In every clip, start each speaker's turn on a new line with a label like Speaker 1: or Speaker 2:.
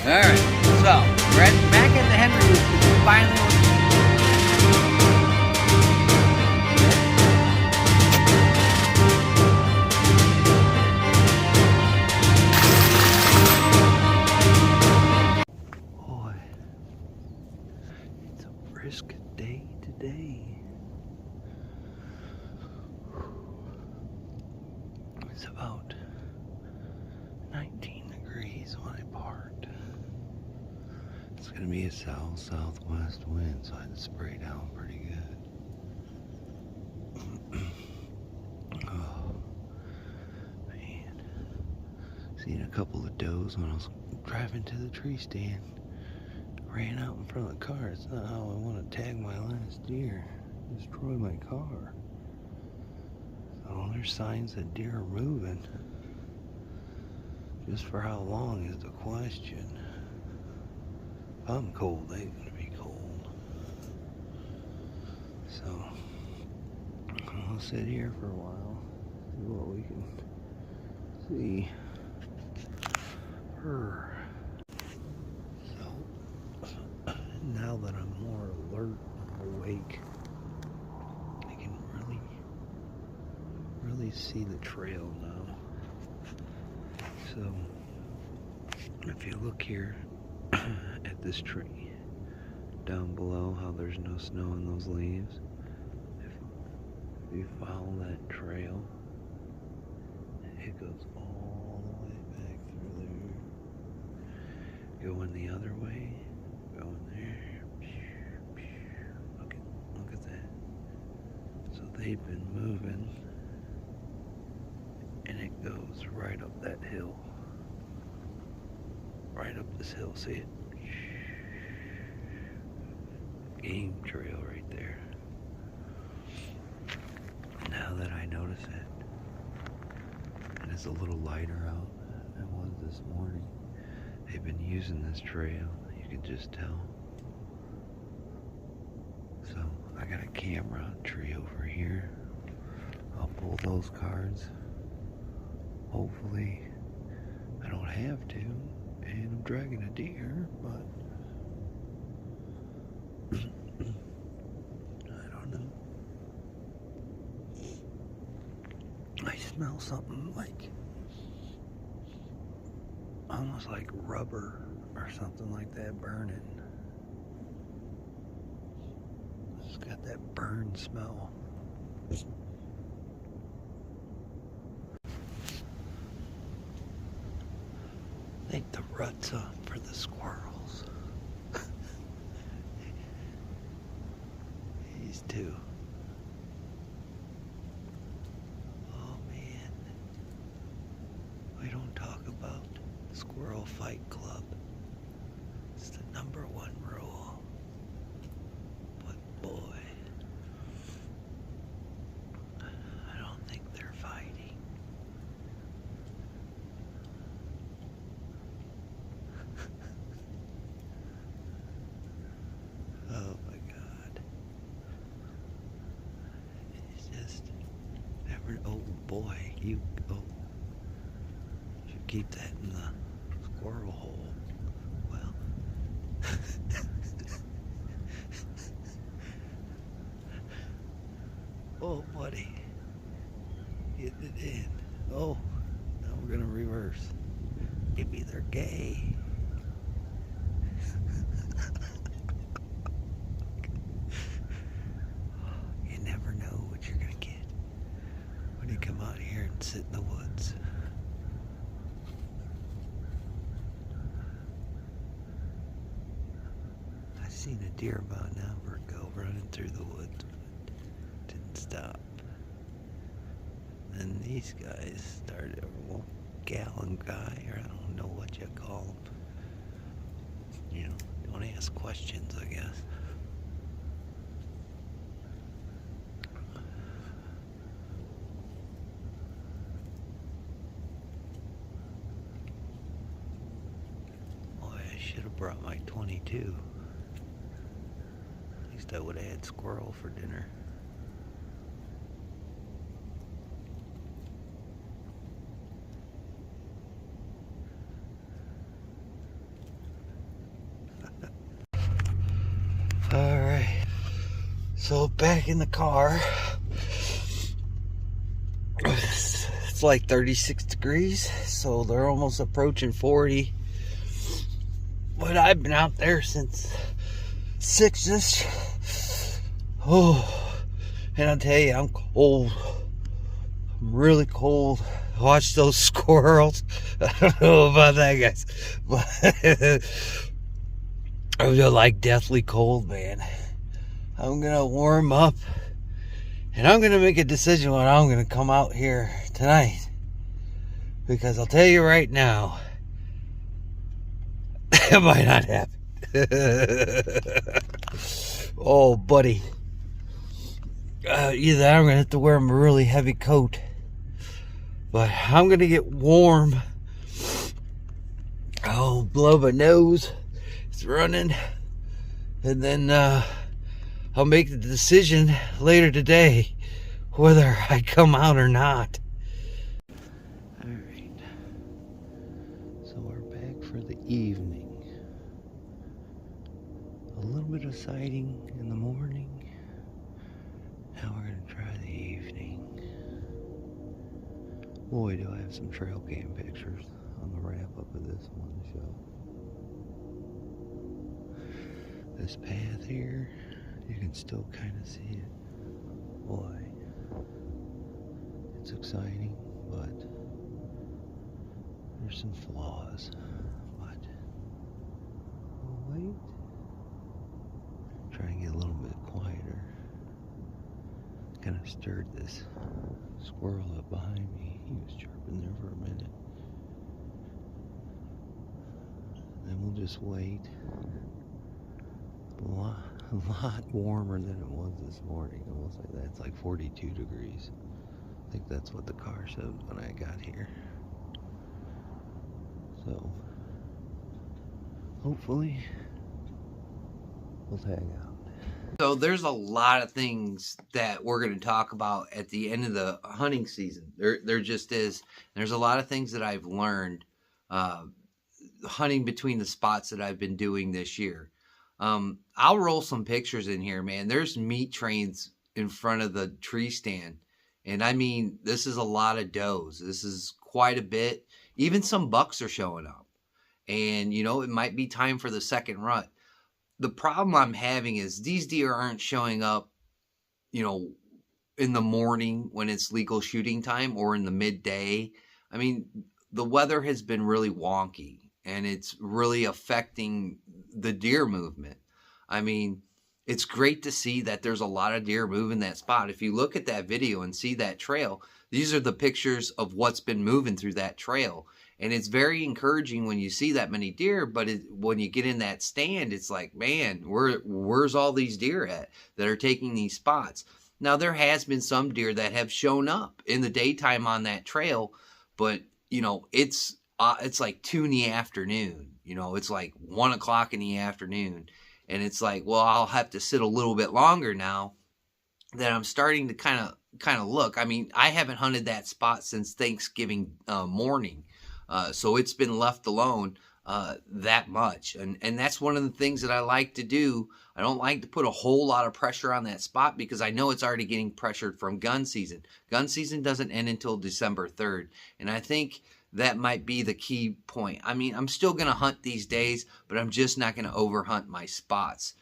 Speaker 1: Alright, so we're back at the Henry Roost. Finally, boy, it's a brisk day today. It's about 19 degrees when I parked. It's gonna be a southwest wind, so I had to spray down pretty good. Oh man, seen a couple of does when I was driving to the tree stand. Ran out in front of the car. It's not how I want to tag my last deer. Destroy my car. So there's signs that deer are moving. Just for how long is the question. If I'm cold, they're gonna be cold. So I'll sit here for a while, see what we can see. So now that I'm more alert, awake, I can really see the trail now. So if you look here at this tree down below, how there's no snow in those leaves, if you follow that trail, it goes all the way back through there, going the other way, going there. Look at that. So they've been moving, and it goes right up that hill. Right up this hill, see it? Game trail right there. Now that I notice it, and it's a little lighter out than it was this morning, they've been using this trail, you can just tell. So I got a camera tree over here. I'll pull those cards. Hopefully I don't have to, and I'm dragging a deer, but I don't know. I smell something like, almost like rubber or something like that burning. It's got that burn smell. I think the rut's up for the squirrels. These two. Oh man. We don't talk about Squirrel Fight Club. It's the #1 rule. But boy, I don't think they're fighting. Oh my God. It's just never, oh boy, you should keep that in the squirrel hole. Well, oh buddy, getting it in. Oh, now we're gonna reverse. Maybe they're gay. You never know what you're gonna get when you come out here and sit in the woods. I seen a deer about an hour ago running through the woods, but didn't stop. And these guys started, well, gallon guy, or I don't know what you call them. You know, don't ask questions, I guess. Boy, I should have brought my 22. At least I would have had squirrel for dinner. So back in the car, it's like 36 degrees, so they're almost approaching 40. But I've been out there since 6ish. Oh, and I'll tell you, I'm cold. I'm really cold. Watch those squirrels. I don't know about that, guys, but I'm just like deathly cold, man. I'm gonna warm up, and I'm gonna make a decision when I'm gonna come out here tonight, because I'll tell you right now, it might not happen. Oh, buddy. Either I'm gonna have to wear a really heavy coat, but I'm gonna get warm. Oh, blow my nose. It's running. And then I'll make the decision later today whether I come out or not. Alright. So we're back for the evening. A little bit of sighting in the morning. Now we're going to try the evening. Boy, do I have some trail cam pictures on the wrap up of this one show. This path here, you can still kind of see it. Boy, it's exciting, but there's some flaws. But we'll wait. Try and get a little bit quieter. Kind of stirred this squirrel up behind me. He was chirping there for a minute. Then we'll just wait. A lot warmer than it was this morning. I will say that. It's like 42 degrees. I think that's what the car showed when I got here. So, hopefully, we'll tag out. So there's a lot of things that we're going to talk about at the end of the hunting season. There just is. There's a lot of things that I've learned hunting between the spots that I've been doing this year. I'll roll some pictures in here, man. There's meat trains in front of the tree stand. And I mean, this is a lot of does. This is quite a bit. Even some bucks are showing up. And, you know, it might be time for the second rut. The problem I'm having is these deer aren't showing up, you know, in the morning when it's legal shooting time or in the midday. I mean, the weather has been really wonky and it's really affecting the deer movement. I mean, it's great to see that there's a lot of deer moving that spot. If you look at that video and see that trail, these are the pictures of what's been moving through that trail. And it's very encouraging when you see that many deer, but when you get in that stand, it's like, man, where's all these deer at that are taking these spots? Now, there has been some deer that have shown up in the daytime on that trail, but, you know, it's like 2 in the afternoon. You know, it's like 1 o'clock in the afternoon. And it's like, well, I'll have to sit a little bit longer now that I'm starting to kind of look. I mean, I haven't hunted that spot since Thanksgiving morning. So it's been left alone that much. And that's one of the things that I like to do. I don't like to put a whole lot of pressure on that spot because I know it's already getting pressured from gun season. Gun season doesn't end until December 3rd. And I think that might be the key point. I mean, I'm still going to hunt these days, but I'm just not going to overhunt my spots.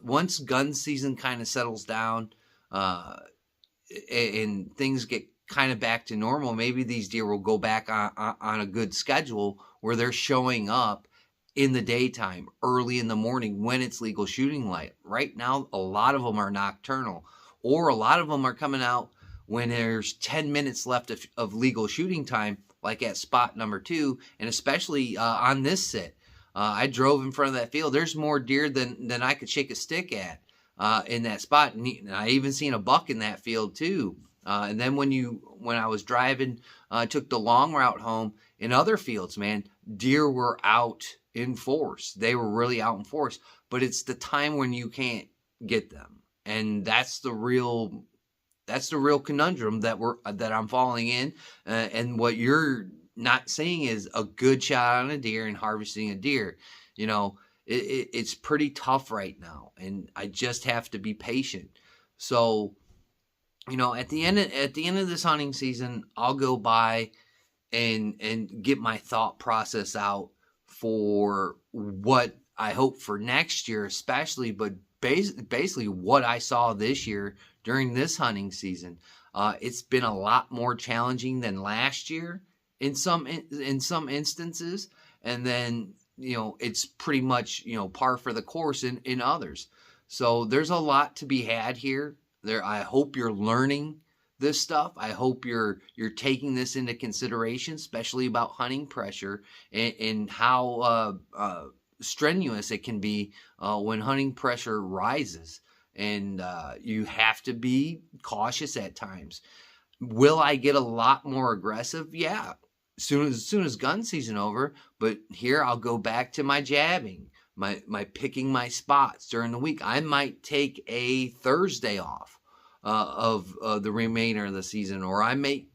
Speaker 1: Once gun season kind of settles down and things get kind of back to normal, maybe these deer will go back on a good schedule where they're showing up in the daytime, early in the morning when it's legal shooting light. Right now, a lot of them are nocturnal, or a lot of them are coming out when there's 10 minutes left of legal shooting time, like at spot number 2, and especially on this sit. I drove in front of that field. There's more deer than I could shake a stick at in that spot. And I even seen a buck in that field too. And then when I was driving, took the long route home in other fields, man, deer were out in force. They were really out in force, but it's the time when you can't get them. And that's the real conundrum that I'm falling in. And what you're not seeing is a good shot on a deer and harvesting a deer. You know, it's pretty tough right now, and I just have to be patient.
Speaker 2: So, at the end of this hunting season, I'll go by and get my thought process out for what I hope for next year, especially, but basically what I saw this year during this hunting season. It's been a lot more challenging than last year in some instances, and then it's pretty much par for the course in others. So there's a lot to be had here. I hope you're learning this stuff. I hope you're taking this into consideration, especially about hunting pressure and how strenuous it can be when hunting pressure rises. And you have to be cautious at times. Will I get a lot more aggressive? Yeah, soon as gun season over. But here I'll go back to my jabbing, my picking my spots during the week. I might take a Thursday off of the remainder of the season, or I may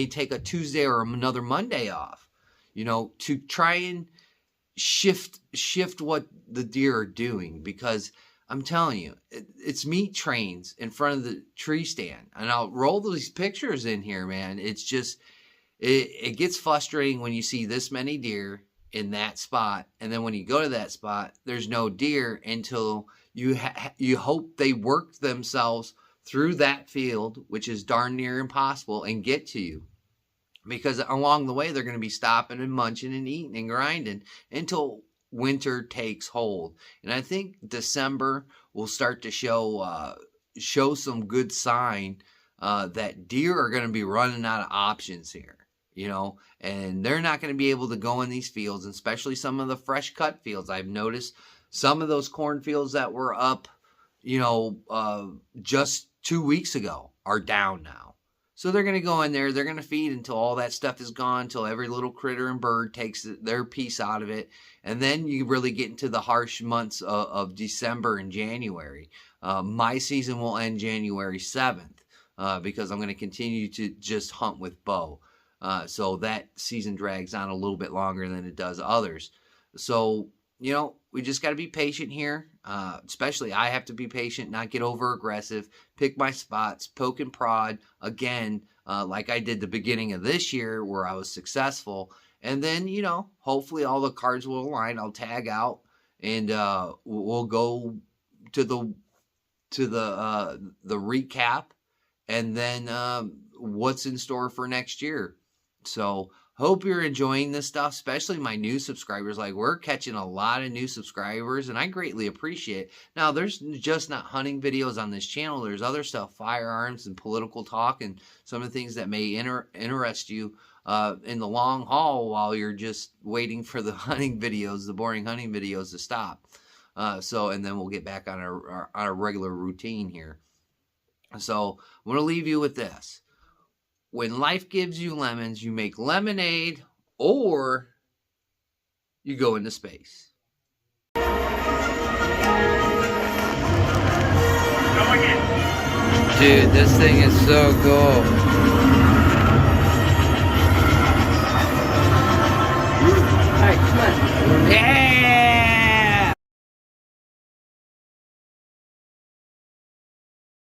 Speaker 2: take a Tuesday or another Monday off, to try and shift what the deer are doing, because I'm telling you, it's meat trains in front of the tree stand. And I'll roll these pictures in here, man. It's just, it gets frustrating when you see this many deer in that spot. And then when you go to that spot, there's no deer until you hope they work themselves through that field, which is darn near impossible, and get to you. Because along the way, they're going to be stopping and munching and eating and grinding until winter takes hold. And I think December will start to show some good sign that deer are going to be running out of options here, and they're not going to be able to go in these fields, especially some of the fresh cut fields. I've noticed some of those cornfields that were up, just 2 weeks ago are down now. So they're going to go in there, they're going to feed until all that stuff is gone, until every little critter and bird takes their piece out of it. And then you really get into the harsh months of December and January. My season will end January 7th because I'm going to continue to just hunt with bow. So that season drags on a little bit longer than it does others. So, we just got to be patient here. Especially I have to be patient, not get over aggressive, pick my spots, poke and prod again, like I did the beginning of this year where I was successful. And then, hopefully all the cards will align. I'll tag out and we'll go to the recap and then what's in store for next year. So hope you're enjoying this stuff, especially my new subscribers. Like, we're catching a lot of new subscribers, and I greatly appreciate it. Now, there's just not hunting videos on this channel. There's other stuff, firearms and political talk, and some of the things that may interest you in the long haul while you're just waiting for the hunting videos, the boring hunting videos to stop. And then we'll get back on our regular routine here. So I'm going to leave you with this. When life gives you lemons, you make lemonade, or you go into space.
Speaker 1: Dude, this thing is so cool.
Speaker 2: All right, come on.
Speaker 1: Hey!